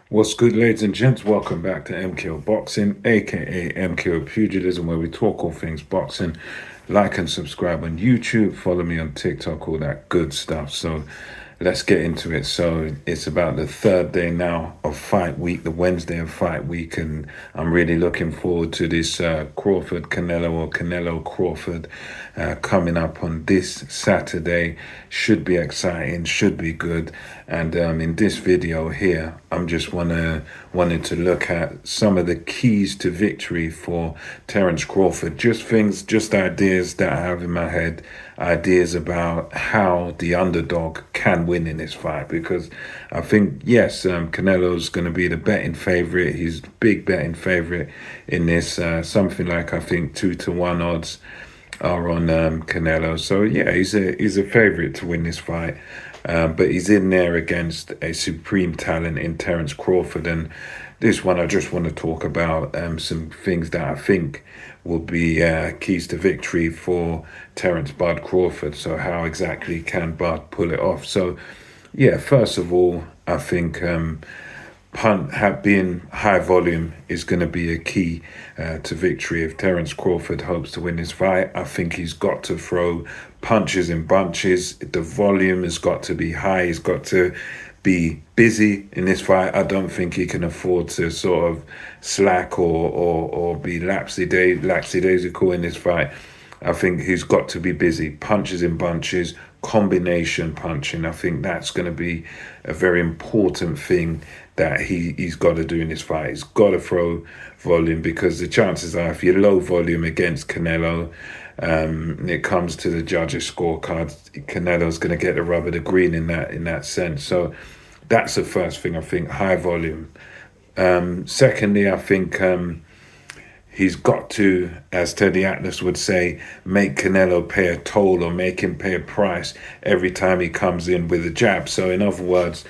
What's good, ladies and gents? Welcome back to MKO Boxing, aka MKO Pugilism, where we talk all things boxing. Like and subscribe on YouTube, follow me on TikTok, all that good stuff. So let's get into it. So it's about the third day now of fight week, the Wednesday of fight week, and I'm really looking forward to this Crawford Canelo or Canelo Crawford coming up on this Saturday. Should be exciting, should be good. And in this video here, I'm just wanting to look at some of the keys to victory for Terrence Crawford. Just ideas that I have in my head, ideas about how the underdog can win in this fight. Because I think, yes, Canelo's going to be the betting favorite. He's big betting favorite in this. Something like, I think, 2-1 odds are on Canelo. So yeah, he's a favorite to win this fight. But he's in there against a supreme talent in Terrence Crawford. And this one, I just want to talk about some things that I think will be keys to victory for Terrence Bud Crawford. So how exactly can Bud pull it off? So yeah, first of all, I think being high volume is going to be a key to victory. If Terrence Crawford hopes to win this fight, I think he's got to throw punches in bunches. The volume has got to be high. He's got to be busy in this fight. I don't think he can afford to sort of slack or be lackadaisical in this fight. I think he's got to be busy, punches in bunches, combination punching. I think that's going to be a very important thing that he's got to do in this fight. He's got to throw volume, because the chances are, if you're low volume against Canelo, it comes to the judges' scorecards, Canelo's going to get the rub of the green in that sense. So that's the first thing, I think, high volume. Secondly, I think he's got to, as Teddy Atlas would say, make Canelo pay a toll, or make him pay a price every time he comes in with a jab. So in other words,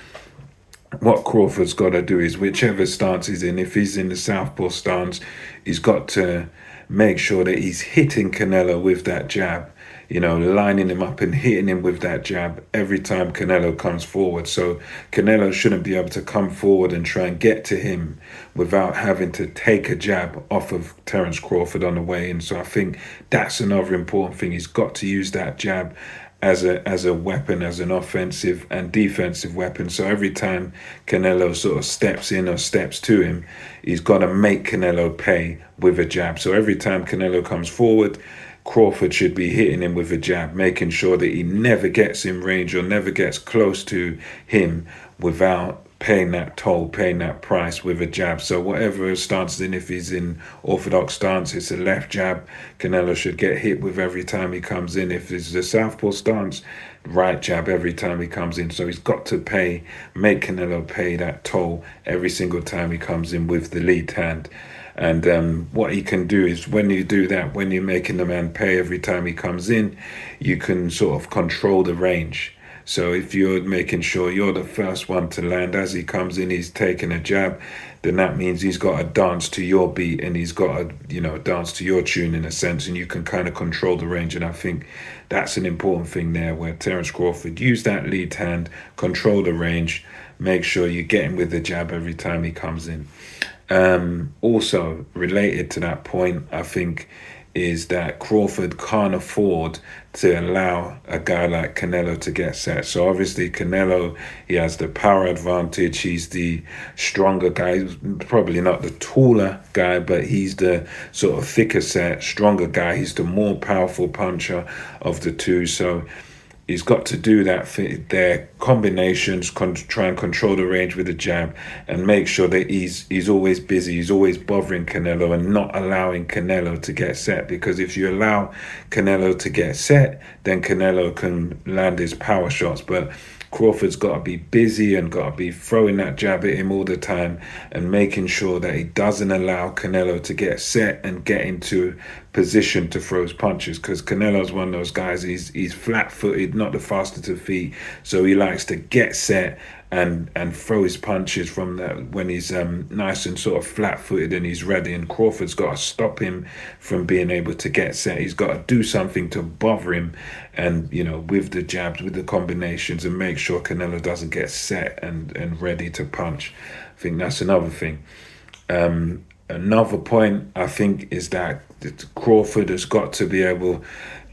what Crawford's got to do is, whichever stance he's in, if he's in the southpaw stance, he's got to make sure that he's hitting Canelo with that jab, lining him up and hitting him with that jab every time Canelo comes forward. So Canelo shouldn't be able to come forward and try and get to him without having to take a jab off of Terrence Crawford on the way in. So I think that's another important thing. He's got to use that jab as a weapon, as an offensive and defensive weapon. So every time Canelo sort of steps in or steps to him, he's got to make Canelo pay with a jab. So every time Canelo comes forward, Crawford should be hitting him with a jab, making sure that he never gets in range or never gets close to him without paying that toll, paying that price with a jab. So whatever stance in, if he's in orthodox stance, it's a left jab, Canelo should get hit with every time he comes in. If it's a southpaw stance, right jab every time he comes in. So he's got to make Canelo pay that toll every single time he comes in with the lead hand. And what he can do is, when you do that, when you're making the man pay every time he comes in, you can sort of control the range. So if you're making sure you're the first one to land as he comes in, he's taking a jab, then that means he's got to dance to your beat, and he's got to, dance to your tune in a sense, and you can kind of control the range. And I think that's an important thing there, where Terrence Crawford use that lead hand, control the range, make sure you get him with the jab every time he comes in. Also related to that point, I think, is that Crawford can't afford to allow a guy like Canelo to get set. So obviously Canelo, he has the power advantage. He's the stronger guy. He's probably not the taller guy, but he's the sort of thicker set, stronger guy. He's the more powerful puncher of the two. So he's got to do that, their combinations, try and control the range with the jab, and make sure that he's always busy, he's always bothering Canelo and not allowing Canelo to get set. Because if you allow Canelo to get set, then Canelo can land his power shots. But Crawford's got to be busy and got to be throwing that jab at him all the time, and making sure that he doesn't allow Canelo to get set and get into position to throw his punches. Because Canelo's one of those guys, he's flat-footed, not the fastest of feet, so he likes to get set and throw his punches from that when he's nice and sort of flat-footed and he's ready. And Crawford's got to stop him from being able to get set. He's got to do something to bother him, and with the jabs, with the combinations, and make sure Canelo doesn't get set and ready to punch. I think that's another thing. Another point I think is that Crawford has got to be able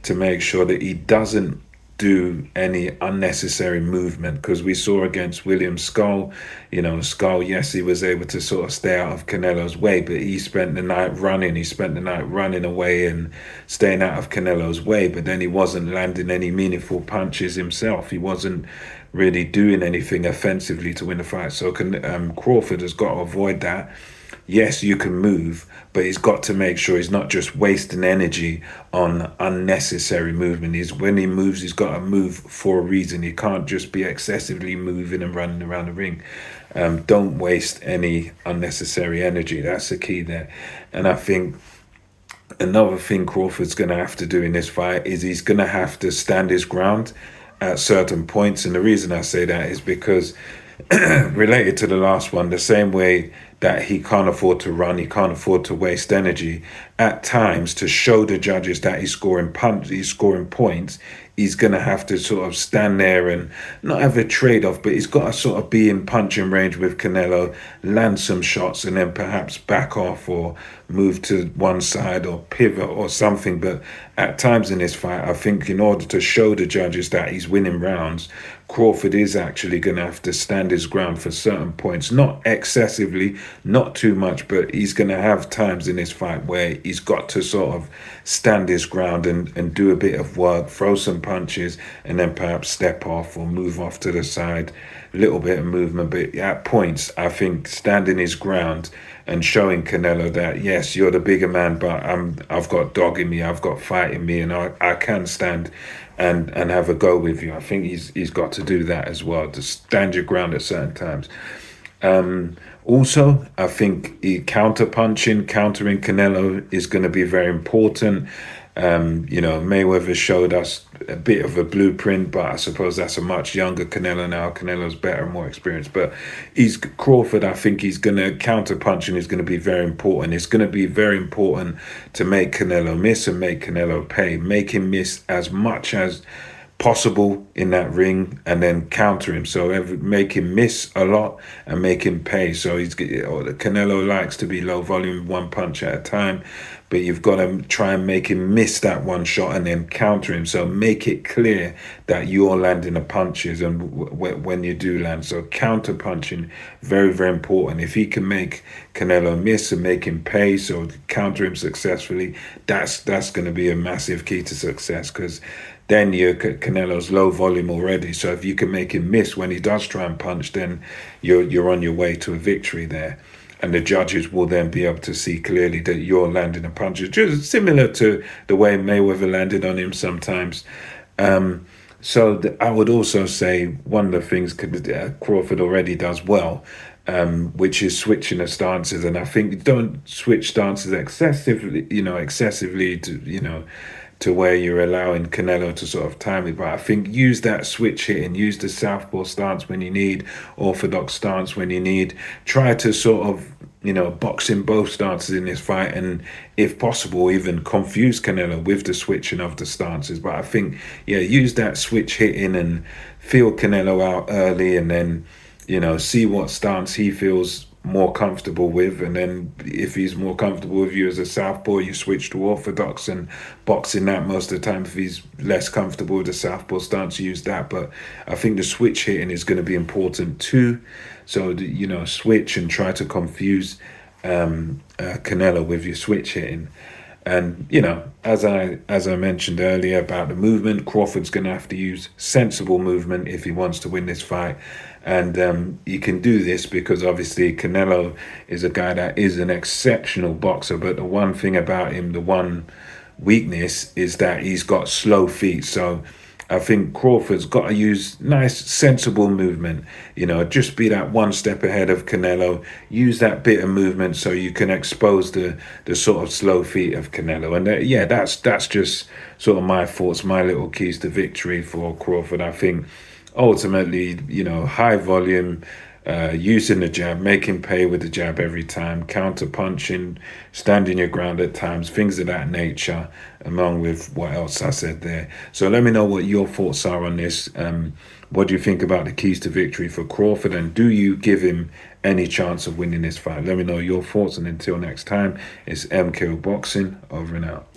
to make sure that he doesn't do any unnecessary movement, because we saw against William Skull, Skull, yes, he was able to sort of stay out of Canelo's way, but he spent the night running away and staying out of Canelo's way, but then he wasn't landing any meaningful punches himself. He wasn't really doing anything offensively to win the fight. So Crawford has got to avoid that. Yes, you can move, but he's got to make sure he's not just wasting energy on unnecessary movement. When he moves, he's got to move for a reason. He can't just be excessively moving and running around the ring. Don't waste any unnecessary energy. That's the key there. And I think another thing Crawford's going to have to do in this fight is he's going to have to stand his ground at certain points. And the reason I say that is because related to the last one, the same way that he can't afford to run, he can't afford to waste energy. At times, to show the judges that he's scoring points, he's going to have to sort of stand there and not have a trade-off, but he's got to sort of be in punching range with Canelo, land some shots, and then perhaps back off or move to one side or pivot or something. But at times in this fight, I think in order to show the judges that he's winning rounds, Crawford is actually going to have to stand his ground for certain points, not excessively, not too much, but he's going to have times in this fight where he's got to sort of stand his ground and do a bit of work, throw some punches, and then perhaps step off or move off to the side, a little bit of movement. But at points, I think standing his ground and showing Canelo that, yes, you're the bigger man, but I've got dog in me, I've got fight in me, and I can stand and have a go with you. I think he's got to do that as well, to stand your ground at certain times. Also, I think countering Canelo is going to be very important. Mayweather showed us a bit of a blueprint, but I suppose that's a much younger Canelo now. Canelo's better and more experienced, but Crawford, I think he's going to counter punching is going to be very important. It's going to be very important to make Canelo miss and make Canelo pay. Make him miss as much as possible in that ring and then counter him. So make him miss a lot and make him pay. So Canelo likes to be low volume, one punch at a time, but you've got to try and make him miss that one shot and then counter him. So make it clear that you're landing the punches and when you do land. So counter punching, very, very important. If he can make Canelo miss and make him pay, so counter him successfully, that's going to be a massive key to success, because then Canelo's low volume already. So if you can make him miss when he does try and punch, then you're on your way to a victory there. And the judges will then be able to see clearly that you're landing a punch. Just similar to the way Mayweather landed on him sometimes. I would also say one of the things Crawford already does well, which is switching the stances. And I think don't switch stances excessively to where you're allowing Canelo to sort of time it. But I think use that switch hitting, use the southpaw stance when you need, orthodox stance when you need. Try to sort of, box in both stances in this fight, and if possible, even confuse Canelo with the switching of the stances. But I think, use that switch hitting and feel Canelo out early, and then, see what stance he feels more comfortable with, and then if he's more comfortable with you as a southpaw, you switch to orthodox and box in that most of the time. If he's less comfortable with the southpaw stance, use that. But I think the switch hitting is going to be important too. So switch and try to confuse Canelo with your switch hitting. And as I mentioned earlier about the movement, Crawford's going to have to use sensible movement if he wants to win this fight. And you can do this because obviously Canelo is a guy that is an exceptional boxer, but the one thing about him, the one weakness, is that he's got slow feet. So I think Crawford's got to use nice, sensible movement. Just be that one step ahead of Canelo. Use that bit of movement so you can expose the sort of slow feet of Canelo. And that's just sort of my thoughts, my little keys to victory for Crawford. I think ultimately, high volume, using the jab, making pay with the jab every time, counter punching, standing your ground at times, things of that nature, along with what else I said there. So let me know what your thoughts are on this. What do you think about the keys to victory for Crawford, and do you give him any chance of winning this fight? Let me know your thoughts, and until next time, it's MKO Boxing, over and out.